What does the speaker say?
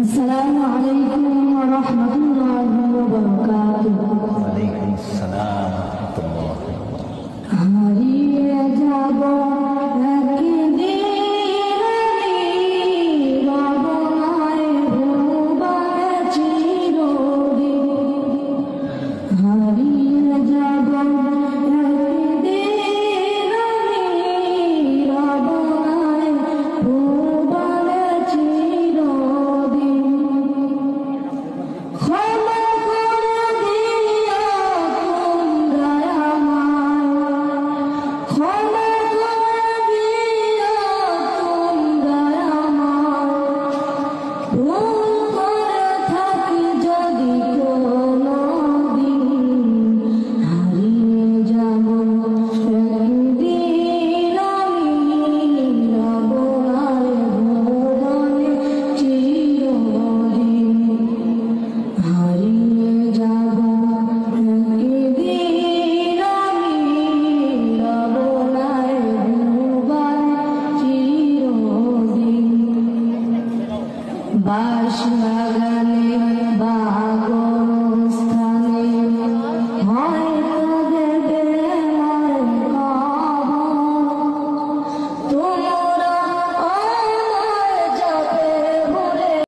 আসসালামু আলাইকুম ওয়া রাহমাতুল্লাহি ওয়া বারাকাতুহু। ওয়া আলাইকুম আসসালাম ওয়া রাহমাতুল্লাহ। হারিয়ে যাব একদিন রবনায় ভুবনে চিরদিন। হারিয়ে যাব একদিন রবনায় ভুবনে চিরদিন। ক্ষমা করে দিও তোমরা আমায়, ক্ষমা করে দিও তোমরা আমায়। ভুল করে থাকি যদি কোনোদিন, হারিয়ে যাব একদিন আমি রবনায় ভুবনে চিরদিন। হারিয়ে যাব একদিন আমি রবনায় ভুবনে চিরদিন। বাঁশ বাগানে